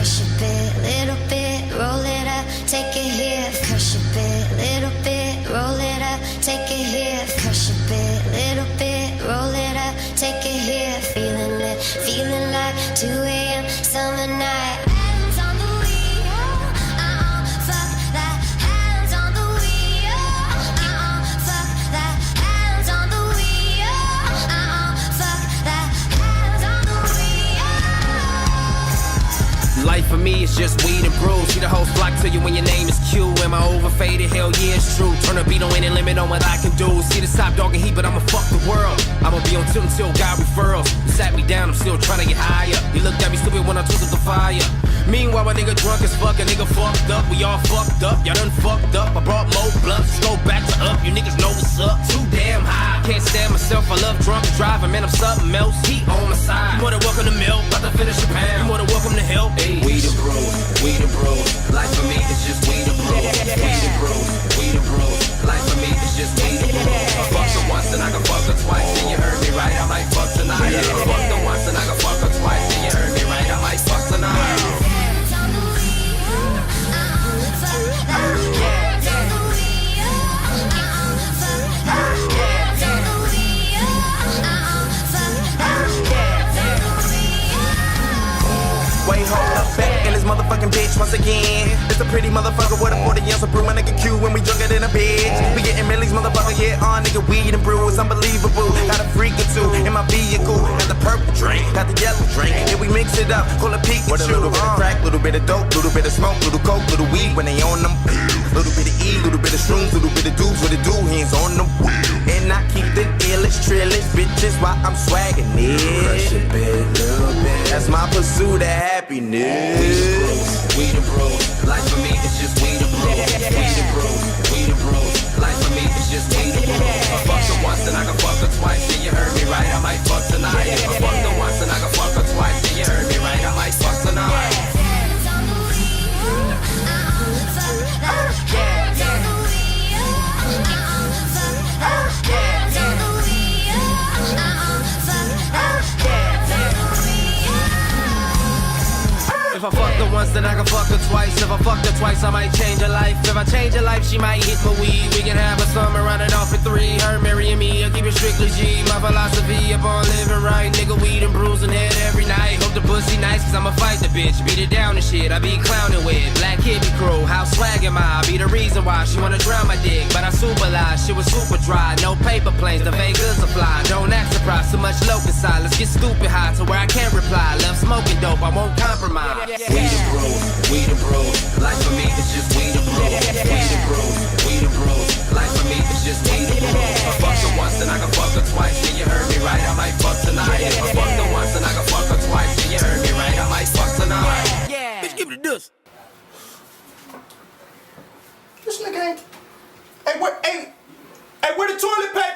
Crush a bit, little bit, roll it up, take it here. Crush a bit, little bit, roll it up, take it here. Crush a bit, little bit, roll it up, take it here. Feeling it, feeling like 2 a.m. summer night. Hands on the wheel, fuck that. Hands on the wheel, fuck that. Hands on the wheel, fuck that. Hands on the wheel. Life for me is just weed and brews. See the whole flock to you when your name is Q. Am I overfaded? Hell yeah, it's true. Turn the beat on any limit on what I can do. See the top dog and heat, but I'ma fuck the world. I'ma be on tilt until God referrals. You sat me down, I'm still trying to get higher. You looked at me stupid when I took up the fire. Meanwhile, a nigga drunk as fuck, a nigga fucked up. We all fucked up, y'all done fucked up. I brought more blunts, go back to up. You niggas know what's up. Too damn high, can't stand myself. I love drunk driving, man, I'm something else. Heat on my side. You more than welcome to milk, about to finish a pound. You more than welcome to help. Hey. We the bros, we the bros. Life for me is just we the bros. We the bros, we the bros. Life for me is just we the bros. I fucked her once and I can fuck her twice. And you heard me right, I might fuck tonight. I fucked her once and I can fuck her twice. And you heard me right, I might fuck tonight. Wait, hold up, back in this motherfucking bitch once again. It's a pretty motherfucker with a 40 ounce of brew. My nigga Q when we drunker than a bitch. We getting millies, motherfucker, yeah, nigga, weed and brew. It's unbelievable. Got a freak or two in my vehicle. Got the purple drink, got the yellow drink. And we mix it up, call it Pikachu. With a little bit of crack, little bit of dope, little bit of smoke, little coke, little weed when they on them. Little bit of E, little bit of shrooms, little bit of dudes with the do hands on the wheel. And I keep the illest, trillest bitches while I'm swagging it. Crush a bit, little bit. That's my pursuit of happiness. We the bros, life for me is just we the bros. We the bros, we the bros. Life for me is just we the bros. I fucked her once and I can fuck her twice. And you heard me right, I might fuck tonight. If I fucked her once and I can fuck her twice. And you heard me right, I might fuck tonight. Hands on the wheel, fuck that. Hands on the wheel, fuck that. Hands on the wheel, fuck that. Hands on the wheel. If I fucked her once, then I can fuck her twice. If I fucked her twice, I might change her life. If I change her life, she might hit my weed. We can have a summer, run it off at 3. Her marrying me, I'll keep it strictly G. My philosophy upon living right. Nigga, weed and bruising head every night. Hope the pussy nice, cause I'ma fight the bitch. Beat it down and shit, I be clowning with Black hippie crew, how swag am I? Be the reason why she wanna drown my dick. But I super lie, shit was super dry. No paper planes, the Vegas are fly. Don't act surprised, too much locust side. Let's get stupid high to where I can't reply. Love smoking dope, I won't compromise. We the bros, we the bros. Life for me is just we the bros. We the bros, we the bros. Life for me is just we the bros. I fucked her once and I can fuck her twice. And you heard me right, I might fuck tonight. If I fucked her once and I can fuck her twice. And you heard me right, I might fuck tonight. Yeah. Bitch, give me the dust. This nigga ain't. Hey, where the toilet paper?